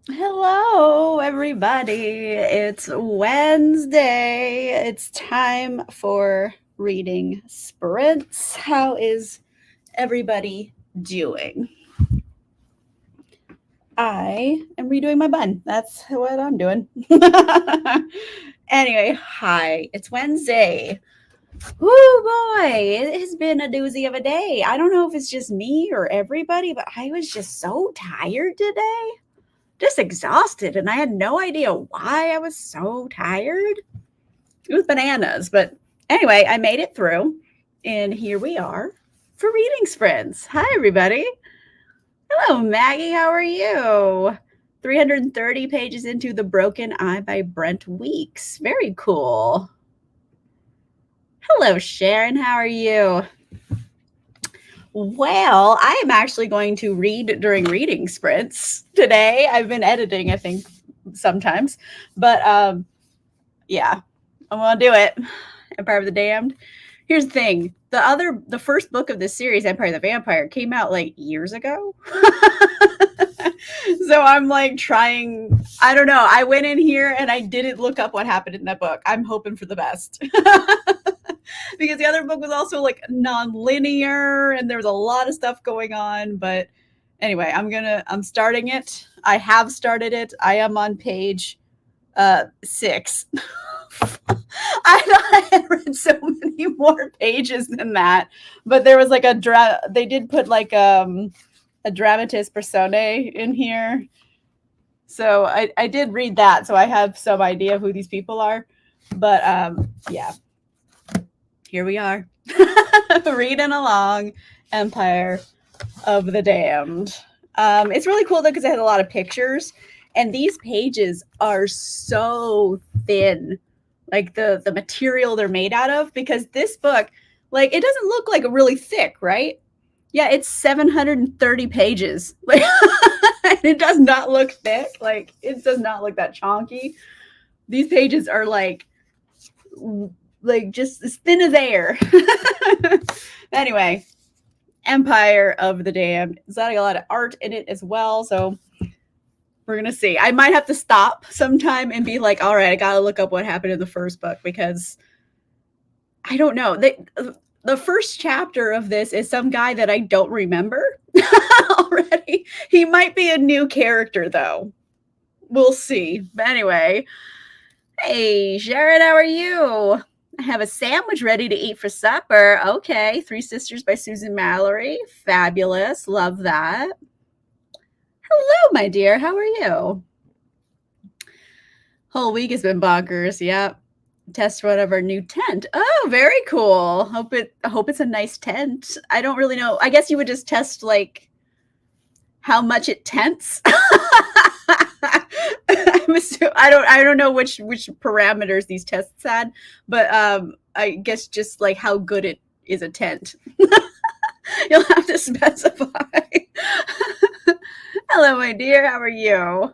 Hello, everybody. It's Wednesday. It's time for reading sprints. How is everybody doing? I am redoing my bun. That's what I'm doing. Anyway, hi. It's Wednesday. Woo boy, it has been a doozy of a day. I don't know if it's just me or everybody, but I was just so tired today. Just exhausted, and I had no idea why I was so tired. It was bananas, but anyway, I made it through, and here we are for reading sprints. Hi, everybody. Hello, Maggie. How are you? 330 pages into The Broken Eye by Brent Weeks. Very cool. Hello, Sharon. How are you? Well, I am actually going to read during reading sprints today. I've been editing, I think, sometimes, but yeah, I'm gonna do it. Empire of the Damned. Here's the thing: the first book of this series, Empire of the Vampire, came out like years ago. So I'm like trying. I don't know. I went in here and I didn't look up what happened in that book. I'm hoping for the best. Because the other book was also like non-linear and there was a lot of stuff going on. But anyway, I'm starting it. I have started it. I am on page 6. I thought I had read so many more pages than that, but there was like they did put like a dramatis personae in here. So I did read that, so I have some idea of who these people are. But yeah, here we are. Reading along Empire of the Damned. It's really cool though because it has a lot of pictures, and these pages are so thin, like the material they're made out of. Because this book, like, it doesn't look like really thick, right? Yeah, it's 730 pages. Like, it does not look thick. Like, it does not look that chonky. These pages are like just as thin as air. Anyway, Empire of the Damned. It's got a lot of art in it as well, so we're gonna see. I might have to stop sometime and be like, all right, I gotta look up what happened in the first book because I don't know. The first chapter of this is some guy that I don't remember already. He might be a new character though. We'll see. But anyway, hey Sharon, how are you? I have a sandwich ready to eat for supper. Okay, Three Sisters by Susan Mallory. Fabulous. Love that. Hello, my dear. How are you? Whole week has been bonkers. Yep. Test one of our new tent. Oh, very cool. Hope it's a nice tent. I don't really know. I guess you would just test like how much it tents. I don't know which parameters these tests had, but I guess just like how good it is a tent. You'll have to specify. Hello, my dear. How are you?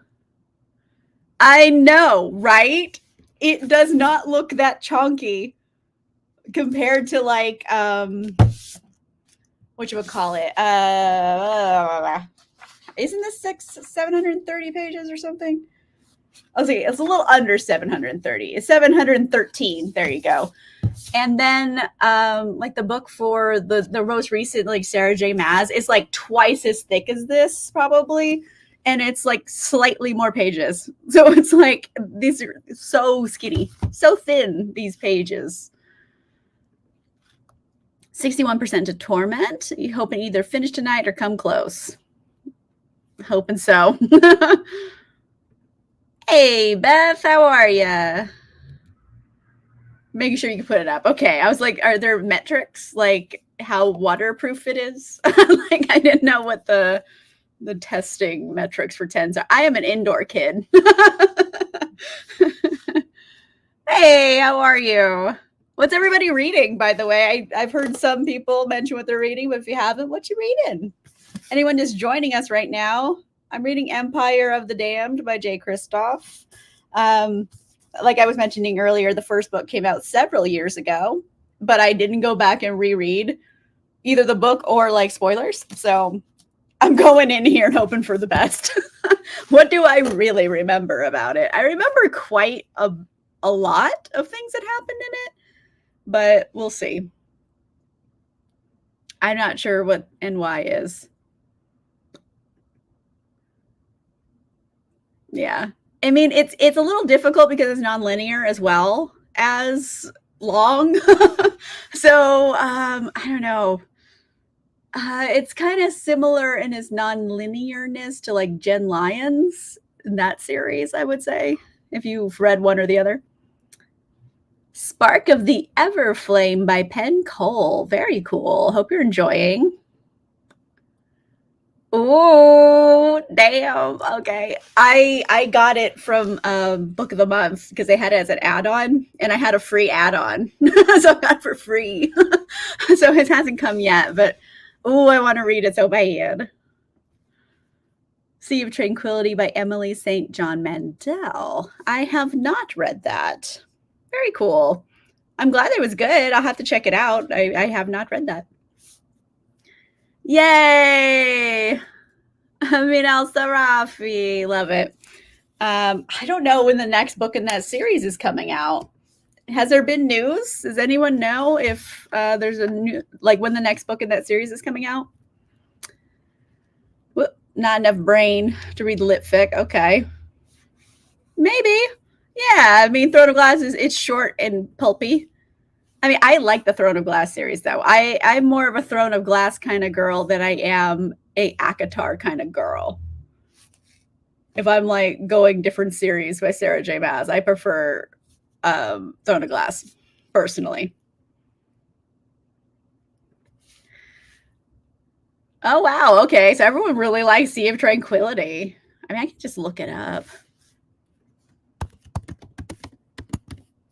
I know, right? It does not look that chunky compared to like what you would call it. Isn't this 730 pages or something? I'll see. It's a little under 730. It's 713. There you go. And then like the book for the most recent, like Sarah J. Maas, is like twice as thick as this probably, and it's like slightly more pages. So it's like these are so skinny, so thin, these pages. 61% to Torment. You hoping either finish tonight or come close. Hoping so. Hey Beth, how are ya? Making sure you can put it up. Okay, I was like, are there metrics like how waterproof it is? Like, I didn't know what the testing metrics for tens are. I am an indoor kid. Hey, how are you? What's everybody reading, by the way? I've heard some people mention what they're reading, but if you haven't, what you reading? Anyone just joining us right now? I'm reading Empire of the Damned by Jay Kristoff. Like I was mentioning earlier, the first book came out several years ago, but I didn't go back and reread either the book or like spoilers. So I'm going in here and hoping for the best. What do I really remember about it? I remember quite a lot of things that happened in it, but we'll see. I'm not sure what NY is. Yeah. I mean, it's a little difficult because it's nonlinear as well as long. So I don't know. It's kind of similar in its nonlinearness to like Jen Lyons in that series, I would say, if you've read one or the other. Spark of the Everflame by Penn Cole. Very cool. Hope you're enjoying. Oh, damn. Okay. I got it from Book of the Month because they had it as an add-on and I had a free add-on. So I got it for free. So it hasn't come yet, but oh, I want to read it so bad. Sea of Tranquility by Emily St. John Mandel. I have not read that. Very cool. I'm glad it was good. I'll have to check it out. I have not read that. Yay! Amin al-Sarafi. Love it. I don't know when the next book in that series is coming out. Has there been news? Does anyone know if there's a new, like when the next book in that series is coming out? Whoop, not enough brain to read the lit fic. Okay. Maybe. Yeah, I mean, Throne of Glass it's short and pulpy. I mean, I like the Throne of Glass series though. I'm more of a Throne of Glass kind of girl than I am a ACOTAR kind of girl. If I'm like going different series by Sarah J. Maas, I prefer Throne of Glass personally. Oh wow, okay. So everyone really likes Sea of Tranquility. I mean, I can just look it up.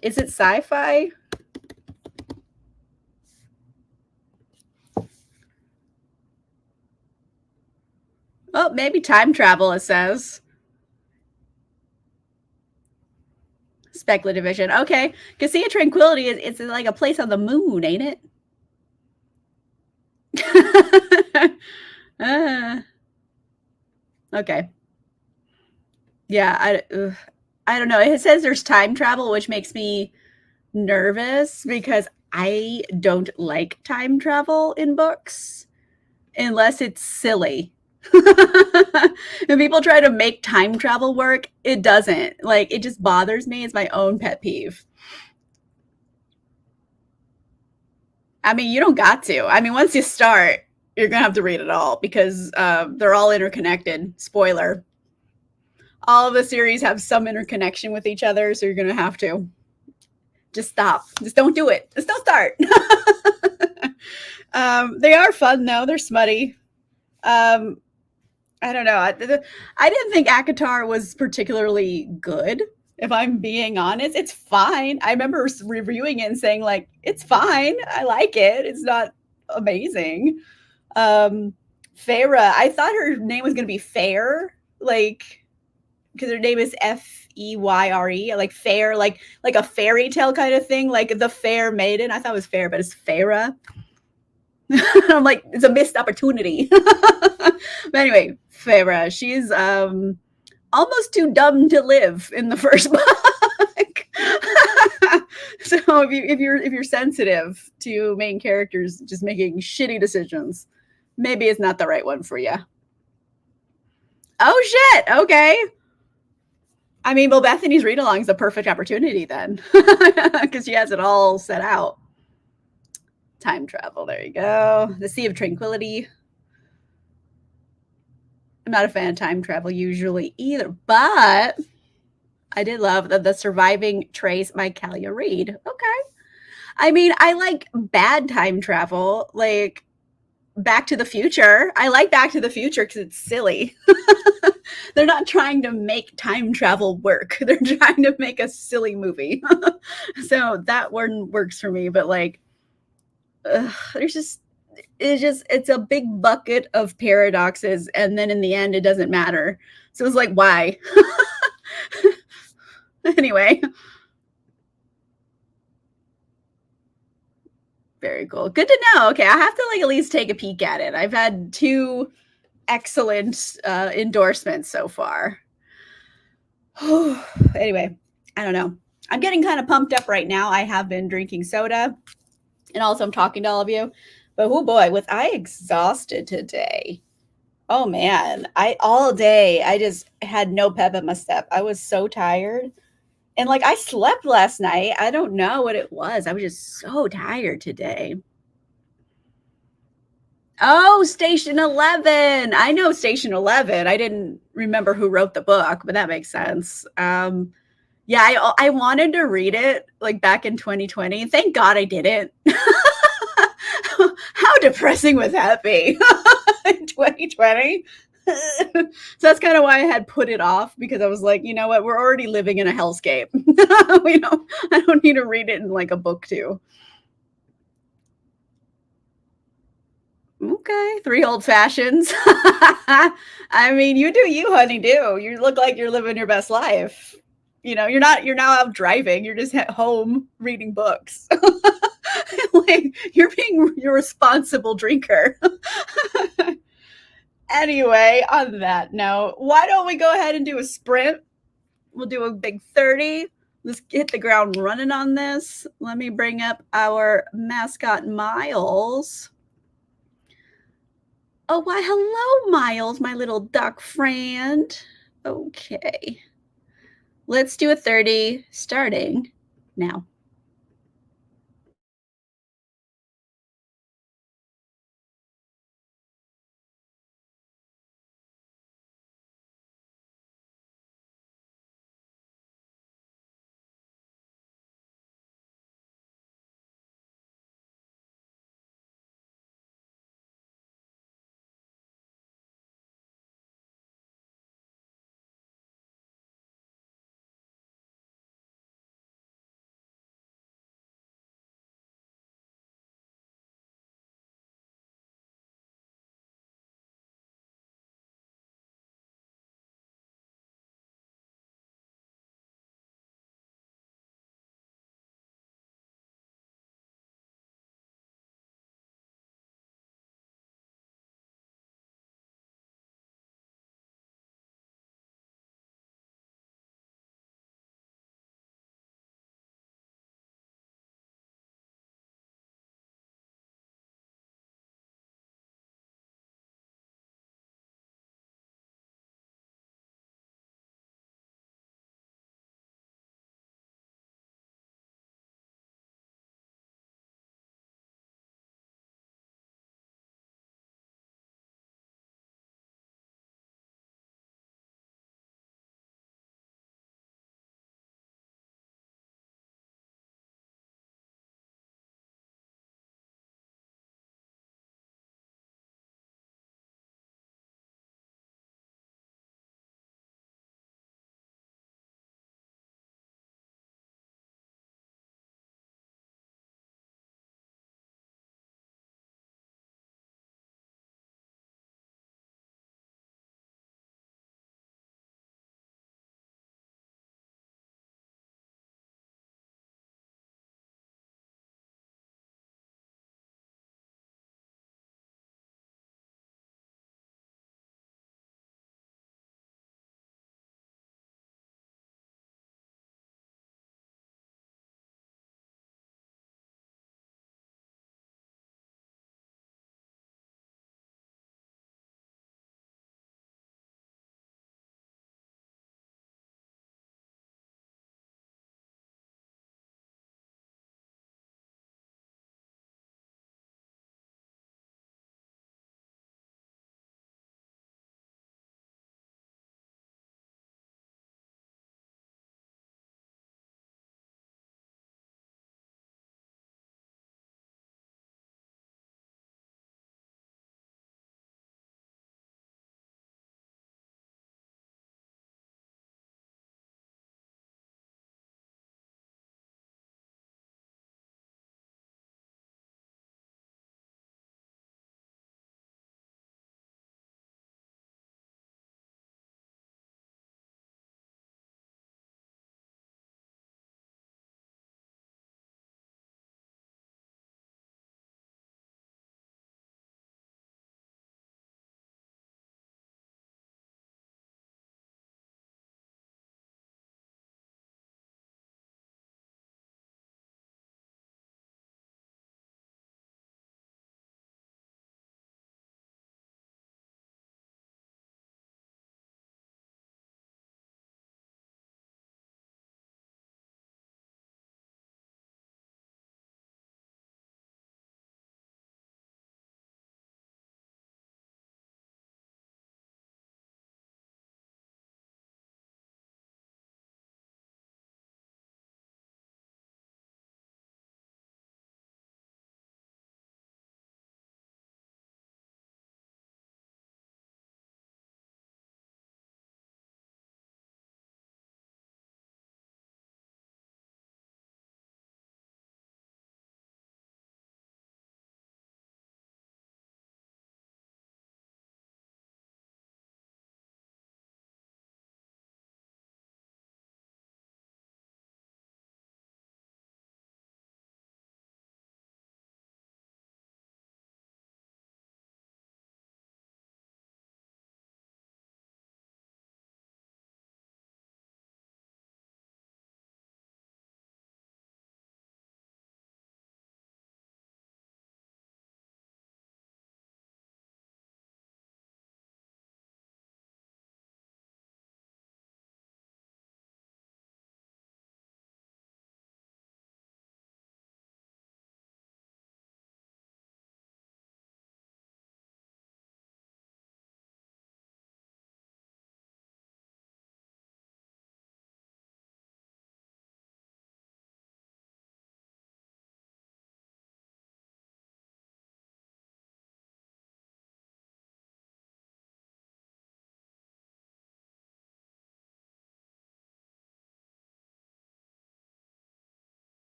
Is it sci-fi? Oh, maybe time travel, it says. Speculative vision. Okay. Because Sea of Tranquility it's like a place on the moon, ain't it? Okay. Yeah, I don't know. It says there's time travel, which makes me nervous because I don't like time travel in books unless it's silly. When people try to make time travel work, it doesn't. Like, it just bothers me. It's my own pet peeve. I mean, you don't got to. I mean, once you start, you're going to have to read it all because they're all interconnected. Spoiler. All of the series have some interconnection with each other, so you're going to have to. Just stop. Just don't do it. Just don't start. They are fun, though. They're smutty. I don't know. I didn't think ACOTAR was particularly good. If I'm being honest, it's fine. I remember reviewing it and saying like, it's fine. I like it. It's not amazing. Feyre, I thought her name was going to be Fair, like because her name is Feyre, like fair, like a fairy tale kind of thing, like the Fair Maiden. I thought it was fair, but it's Feyre. I'm like, it's a missed opportunity. But anyway, Feyre, she's almost too dumb to live in the first book. So if you're sensitive to main characters just making shitty decisions, maybe it's not the right one for you. Oh shit! Okay. I mean, well, Bethany's read along is a perfect opportunity then, because she has it all set out. Time travel. There you go. The Sea of Tranquility. I'm not a fan of time travel usually either, but I did love the Surviving Trace by Kalia Reed. Okay. I mean, I like bad time travel, like Back to the Future. I like Back to the Future because it's silly. They're not trying to make time travel work. They're trying to make a silly movie. So that one works for me, but like, it's a big bucket of paradoxes, and then in the end it doesn't matter. So it's like, why? Anyway, very cool. Good to know. Okay, I have to like at least take a peek at it. I've had two excellent endorsements so far. Anyway, I don't know. I'm getting kind of pumped up right now. I have been drinking soda and also I'm talking to all of you. But oh boy, was I exhausted today. Oh man, I all day I just had no pep in my step. I was so tired. And like I slept last night. I don't know what it was. I was just so tired today. Oh, Station 11. I know Station 11. I didn't remember who wrote the book, but that makes sense. Yeah, I wanted to read it like back in 2020. Thank God I didn't. How depressing would that be in 2020? So that's kind of why I had put it off because I was like, you know what, we're already living in a hellscape. I don't need to read it in like a book too. Okay, 3 old fashions. I mean, you do you, honey, do. You look like you're living your best life. You're now out driving, you're just at home reading books. Like, you're being your responsible drinker. Anyway, on that note, why don't we go ahead and do a sprint? We'll do a big 30. Let's hit the ground running on this. Let me bring up our mascot, Miles. Oh, why, hello, Miles, my little duck friend. Okay. Let's do a 30 starting now.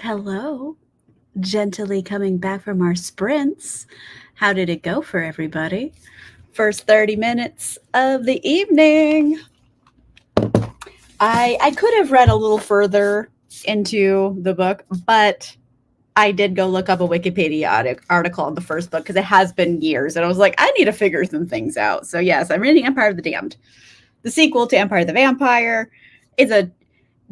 Hello. Gently coming back from our sprints. How did it go for everybody? First 30 minutes of the evening. I could have read a little further into the book, but I did go look up a Wikipedia article on the first book because it has been years. And I was like, I need to figure some things out. So, yes, I'm reading Empire of the Damned, the sequel to Empire of the Vampire. It's a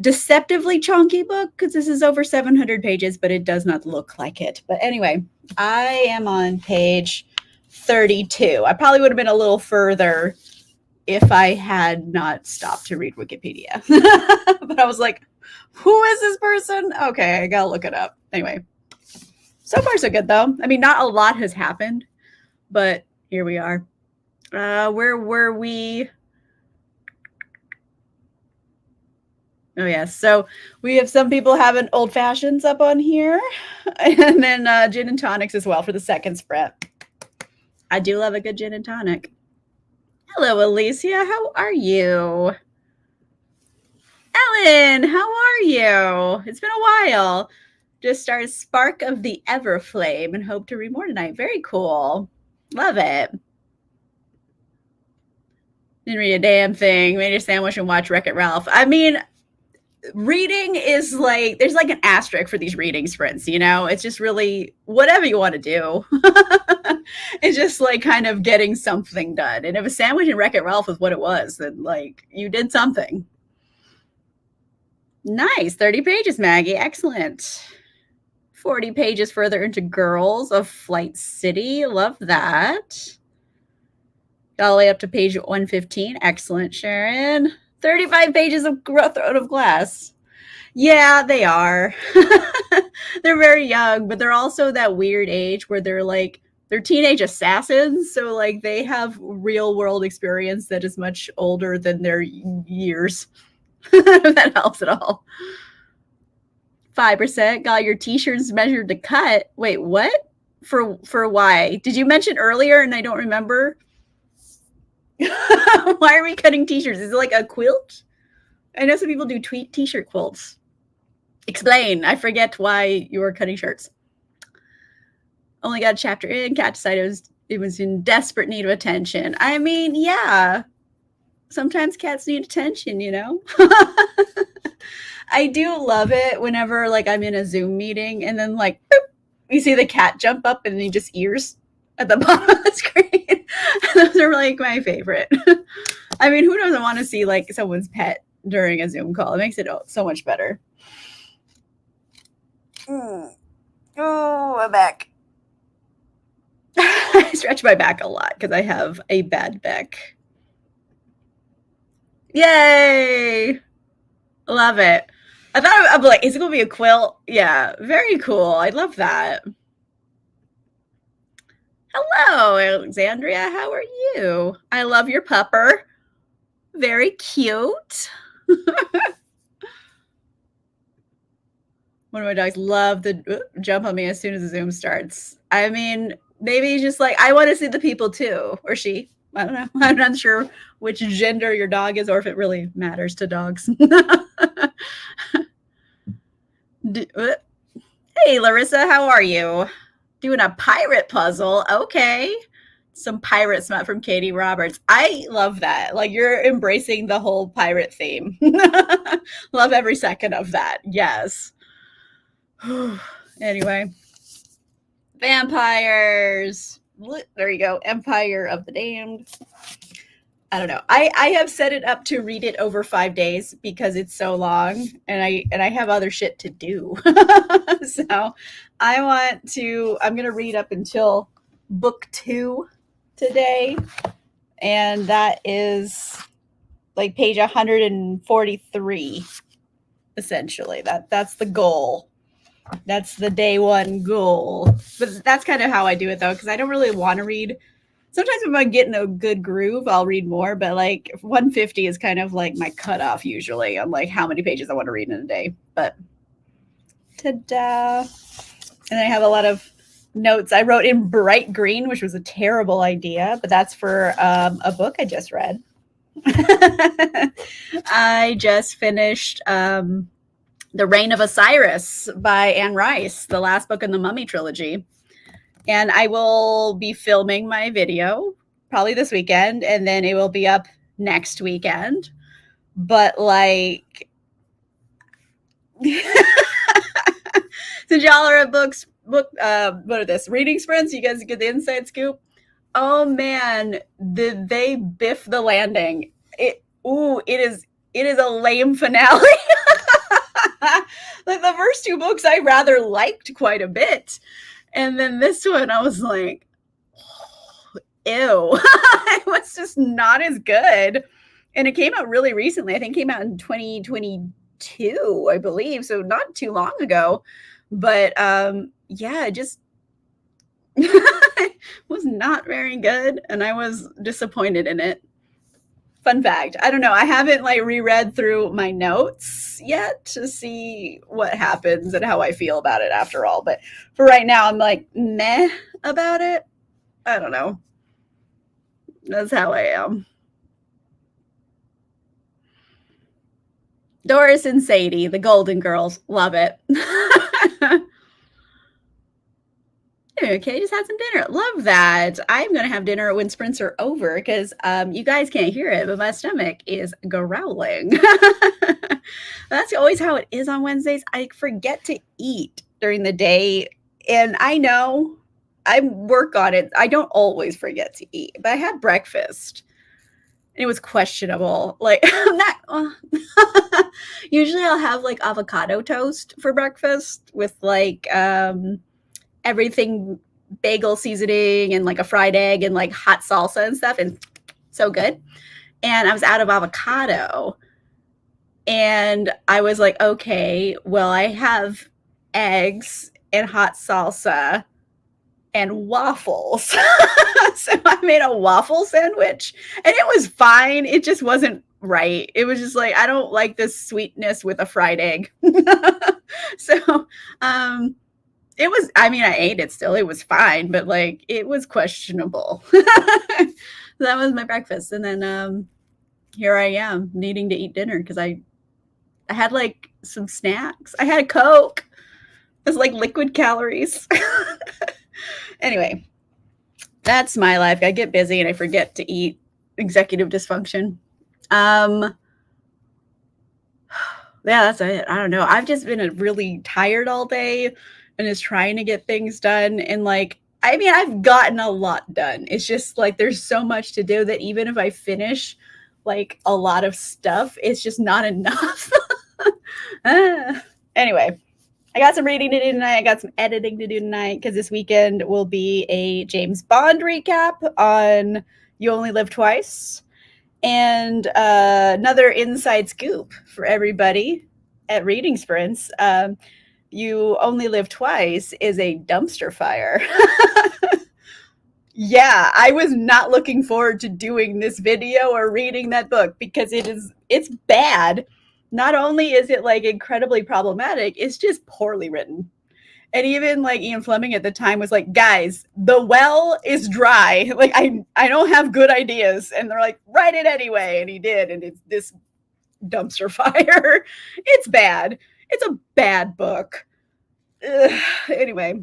deceptively chunky book because this is over 700 pages, but it does not look like it. But anyway, I am on page 32. I probably would have been a little further if I had not stopped to read Wikipedia. But I was like, who is this person? Okay, I gotta look it up. Anyway, so far so good though. I mean, not a lot has happened, but here we are. Where were we? Oh, yes. So we have some people having old fashions up on here, and then gin and tonics as well for the second sprint. I do love a good gin and tonic. Hello, Alicia. How are you? Ellen, how are you? It's been a while. Just started Spark of the Everflame and hope to read more tonight. Very cool. Love it. Didn't read a damn thing. Made a sandwich and watch Wreck-It Ralph. I mean, reading is like, there's like an asterisk for these reading sprints, you know? It's just really whatever you want to do. It's just like kind of getting something done. And if a sandwich and Wreck-It Ralph was what it was, then like you did something. Nice. 30 pages, Maggie. Excellent. 40 pages further into Girls of Flight City. Love that. Got all the way up to page 115. Excellent, Sharon. 35 pages of Throne of Glass. Yeah, they are. They're very young, but they're also that weird age where they're teenage assassins. So like they have real world experience that is much older than their years. If that helps at all. 5%. Got your t-shirts measured to cut. Wait, what? For why? Did you mention earlier and I don't remember? Why are we cutting t-shirts? Is it like a quilt? I know some people do t-shirt quilts. Explain. I forget why you were cutting shirts. Only got a chapter in. Cat decided it was in desperate need of attention. I mean, yeah. Sometimes cats need attention, you know? I do love it whenever like I'm in a Zoom meeting and then like boop, you see the cat jump up and he just ears at the bottom of the screen. Those are like my favorite. I mean, who doesn't want to see like someone's pet during a Zoom call? It makes it so much better. Oh, my back. I stretch my back a lot because I have a bad back. Yay! Love it. I thought I'd be like, is it going to be a quilt? Yeah, very cool. I love that. Hello, Alexandria. How are you? I love your pupper. Very cute. One of my dogs love to jump on me as soon as the Zoom starts. I mean, maybe just like, I want to see the people too, or she. I don't know. I'm not sure which gender your dog is or if it really matters to dogs. Hey, Larissa, how are you? Doing a pirate puzzle. Okay. Some pirate smut from Katie Roberts. I love that. Like you're embracing the whole pirate theme. Love every second of that. Yes. Anyway. Vampires. There you go. Empire of the Damned. I don't know. I have set it up to read it over 5 days because it's so long and I have other shit to do. So I'm going to read up until book 2 today. And that is like page 143, essentially. That's the goal. That's the day one goal. But that's kind of how I do it though, because I don't really want to read. Sometimes if I'm getting a good groove, I'll read more, but like 150 is kind of like my cutoff usually on like how many pages I want to read in a day. But ta-da. And I have a lot of notes. I wrote in bright green, which was a terrible idea, but that's for a book I just read. I just finished The Reign of Osiris by Anne Rice, the last book in the Mummy trilogy. And I will be filming my video probably this weekend, and then it will be up next weekend. But like, since y'all are at what are this reading sprints? You guys get the inside scoop. Oh man, did they biff the landing? It is a lame finale. Like the first two books I rather liked quite a bit. And then this one I was like, oh, ew. It was just not as good. And it came out really recently. I think it came out in 2022, I believe. So not too long ago. But yeah, just was not very good. And I was disappointed in it. Fun fact, I don't know. I haven't like reread through my notes yet to see what happens and how I feel about it after all. But for right now, I'm like meh about it. I don't know. That's how I am. Doris and Sadie, the Golden Girls. Love it. Okay, just had some dinner. Love that. I'm going to have dinner when sprints are over because you guys can't hear it, but my stomach is growling. That's always how it is on Wednesdays. I forget to eat during the day, and I know I work on it. I don't always forget to eat, but I had breakfast. It was questionable. Like, I'm not. Usually I'll have like avocado toast for breakfast with like everything bagel seasoning and like a fried egg and like hot salsa and stuff, and so good. And I was out of avocado, and I was like, okay, well, I have eggs and hot salsa and waffles. So I made a waffle sandwich, and it was fine. It just wasn't right. It was just like, I don't like this sweetness with a fried egg. So it was, I mean, I ate it still. It was fine, but like it was questionable. That was my breakfast. And then here I am needing to eat dinner because I had like some snacks. I had a Coke. It's like liquid calories. Anyway, that's my life. I get busy and I forget to eat. Executive dysfunction. Yeah, that's it. I don't know. I've just been really tired all day and is trying to get things done. And like, I mean, I've gotten a lot done. It's just like there's so much to do that even if I finish like a lot of stuff, it's just not enough. Anyway, I got some reading to do tonight. I got some editing to do tonight because this weekend will be a James Bond recap on You Only Live Twice. And another inside scoop for everybody at Reading Sprints. You Only Live Twice is a dumpster fire. Yeah, I was not looking forward to doing this video or reading that book because it's bad. Not only is it like incredibly problematic, it's just poorly written. And even like Ian Fleming at the time was like, guys, the well is dry. Like I don't have good ideas. And they're like, write it anyway. And he did. And it's this dumpster fire. It's bad. It's a bad book. Anyway,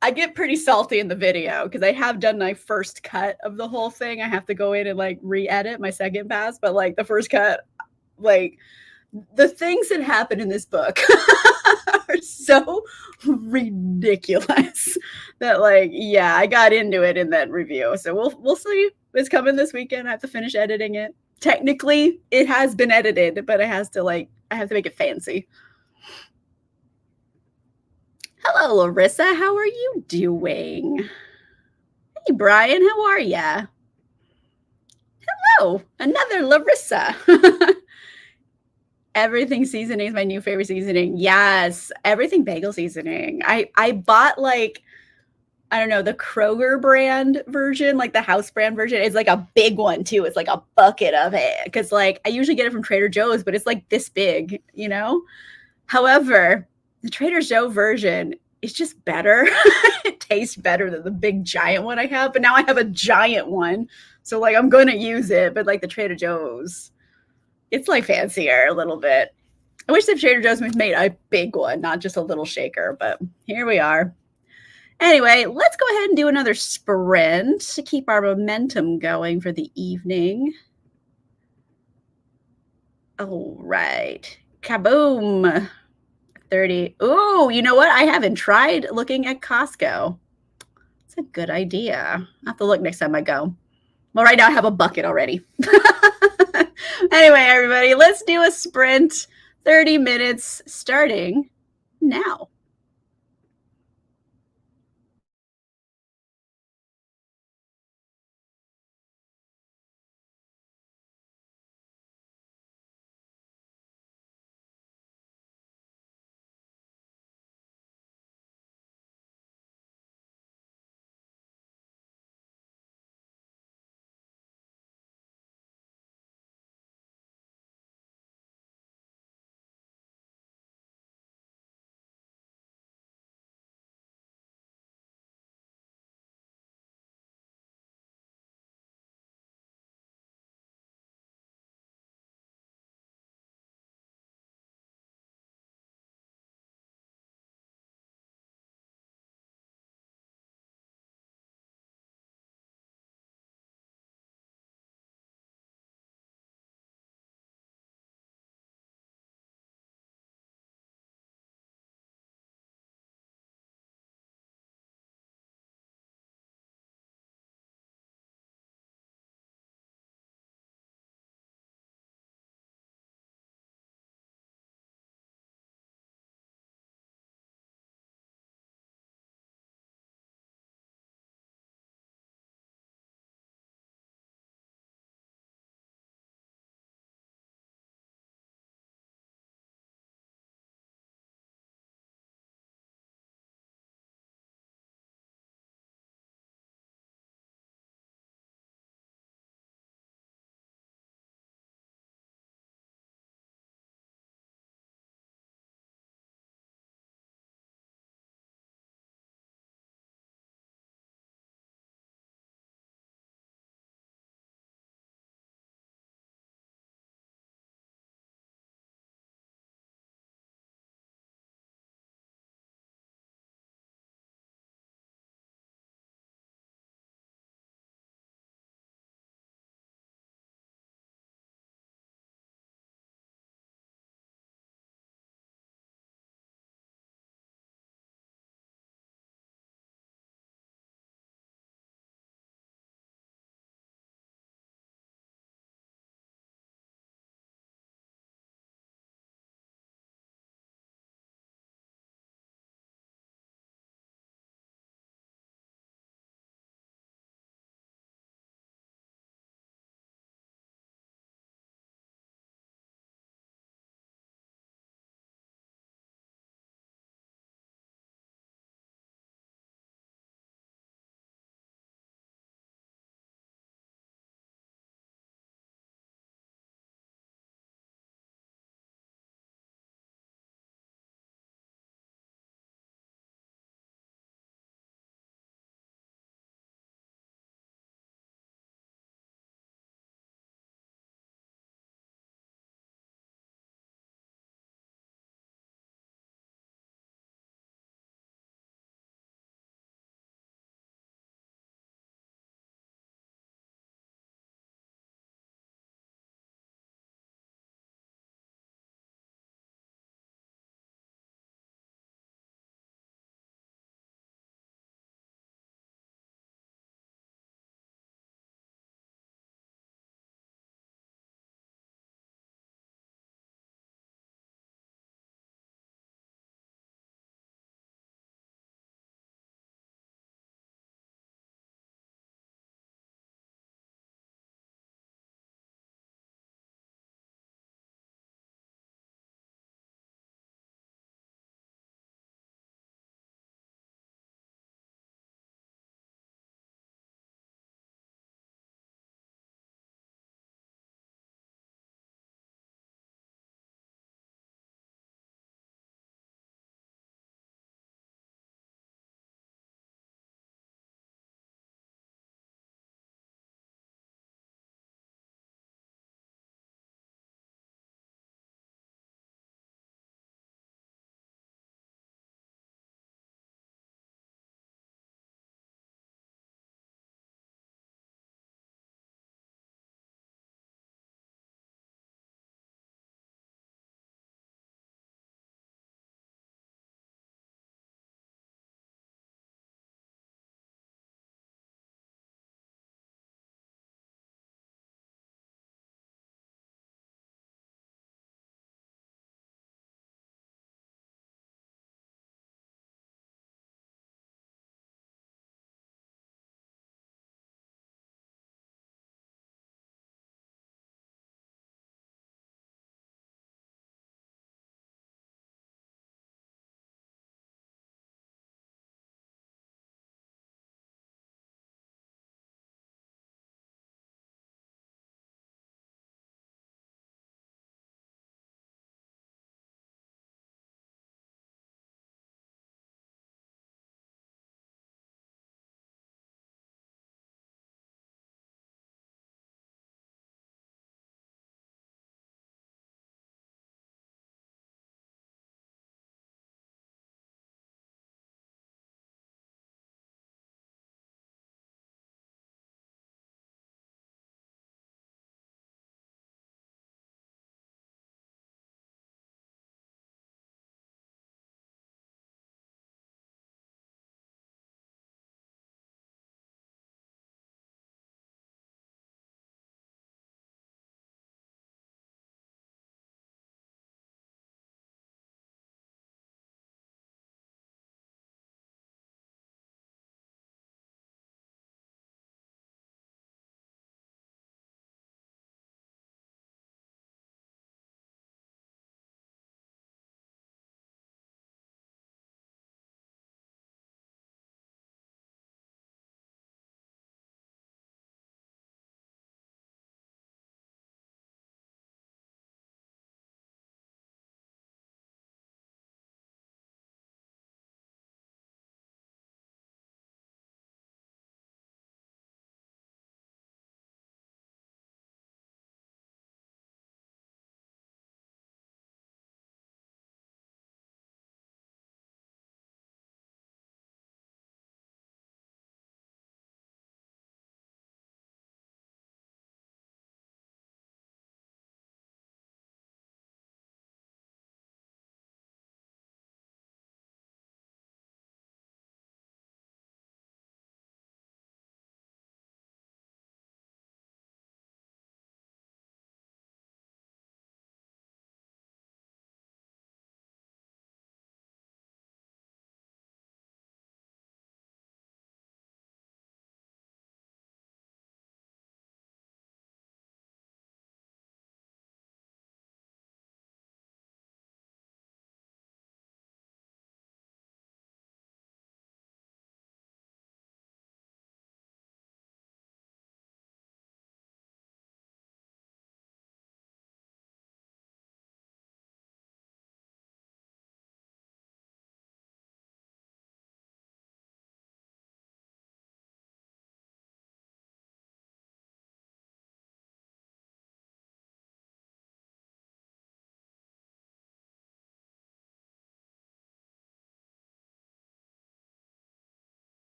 I get pretty salty in the video because I have done my first cut of the whole thing. I have to go in and like re-edit my second pass. But like the first cut, like the things that happen in this book are so ridiculous that like, yeah, I got into it in that review. So we'll see. It's coming this weekend. I have to finish editing it. Technically, it has been edited, but I have to make it fancy. Hello, Larissa. How are you doing? Hey, Brian. How are ya? Hello, another Larissa. Everything seasoning is my new favorite seasoning. Yes, everything bagel seasoning. I bought like, I don't know, the Kroger brand version, like the house brand version. It's like a big one too. It's like a bucket of it. Because like I usually get it from Trader Joe's, but it's like this big, you know? However, the Trader Joe version is just better. It tastes better than the big giant one I have. But now I have a giant one. So like I'm going to use it. But like the Trader Joe's, it's like fancier a little bit. I wish the Trader Joe's made a big one, not just a little shaker, but here we are. Anyway, let's go ahead and do another sprint to keep our momentum going for the evening. All right. Kaboom. 30. Ooh, you know what? I haven't tried looking at Costco. It's a good idea. I'll have to look next time I go. Well, right now I have a bucket already. Anyway, everybody, let's do a sprint. 30 minutes starting now.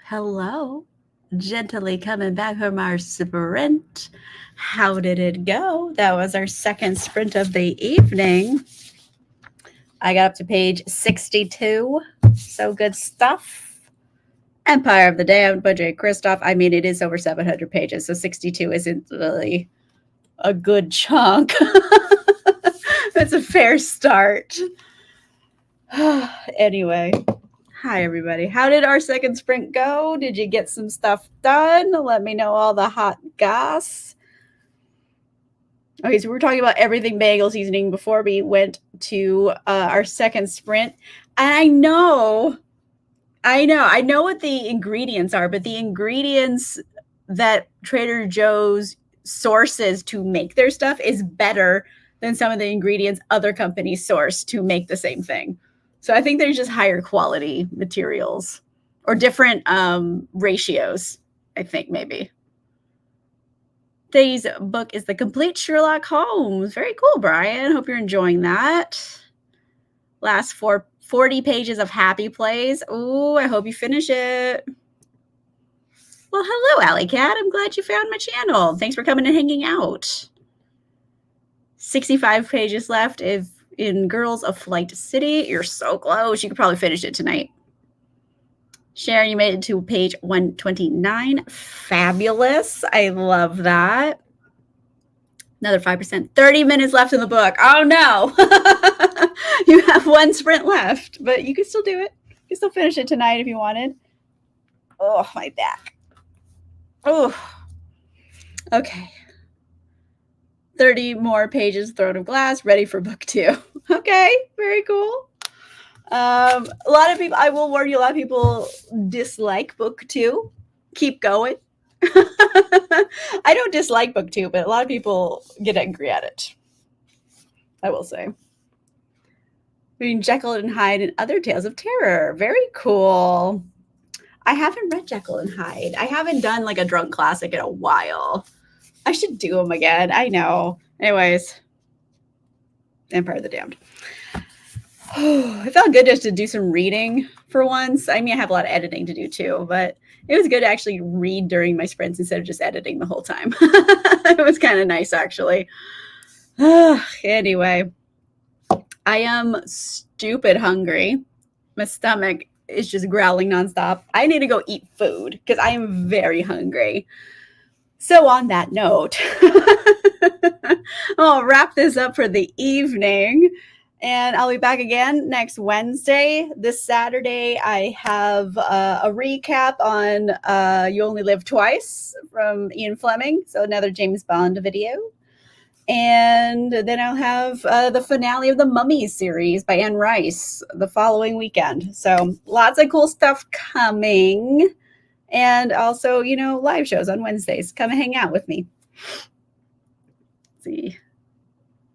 Hello. Gently coming back from our sprint. How did it go? That was our second sprint of the evening. I got up to page 62. So good stuff. Empire of the Damned by Jay Kristoff. I mean, it is over 700 pages, so 62 isn't really a good chunk. That's a fair start. Anyway, hi everybody. How did our second sprint go? Did you get some stuff done? Let me know all the hot goss. Okay, so we're talking about everything bagel seasoning before we went to our second sprint. And I know what the ingredients are, but the ingredients that Trader Joe's sources to make their stuff is better than some of the ingredients other companies source to make the same thing. So I think there's just higher quality materials or different ratios, I think maybe. Today's book is The Complete Sherlock Holmes. Very cool, Brian. Hope you're enjoying that. Last 40 pages of happy plays. Ooh, I hope you finish it. Well, hello, Alley Cat. I'm glad you found my channel. Thanks for coming and hanging out. 65 pages left in Girls of Flight City. You're so close. You could probably finish it tonight. Sharon, you made it to page 129. Fabulous. I love that. Another 5%. 30 minutes left in the book. Oh, no. You have one sprint left, but you can still do it. You can still finish it tonight if you wanted. Oh, my back. Oh. Okay. 30 more pages, Throne of Glass, ready for book 2. Okay, very cool. A lot of people, I will warn you, a lot of people dislike book 2. Keep going. I don't dislike book 2, but a lot of people get angry at it. I will say. Reading Jekyll and Hyde and Other Tales of Terror. Very cool. I haven't read Jekyll and Hyde. I haven't done like a drunk classic in a while. I should do them again. I know. Anyways, Empire of the Damned. It felt good just to do some reading for once. I mean, I have a lot of editing to do too, but it was good to actually read during my sprints instead of just editing the whole time. It was kind of nice, actually. Anyway, I am stupid hungry. My stomach is just growling nonstop. I need to go eat food because I am very hungry. So on that note, I'll wrap this up for the evening. And I'll be back again next Wednesday. This Saturday, I have a recap on You Only Live Twice from Ian Fleming. So another James Bond video. And then I'll have the finale of the Mummies series by Anne Rice the following weekend. So lots of cool stuff coming. And also, live shows on Wednesdays. Come and hang out with me. Let's see.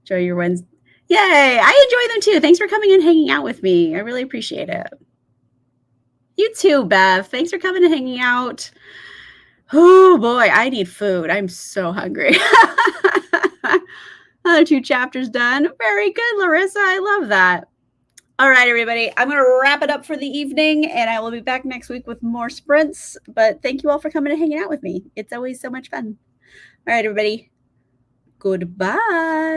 Enjoy your Wednesday. Yay! I enjoy them too. Thanks for coming and hanging out with me. I really appreciate it. You too, Beth. Thanks for coming and hanging out. Oh boy, I need food. I'm so hungry. Another 2 chapters done. Very good, Larissa. I love that. All right, everybody. I'm going to wrap it up for the evening, and I will be back next week with more sprints. But thank you all for coming and hanging out with me. It's always so much fun. All right, everybody. Goodbye.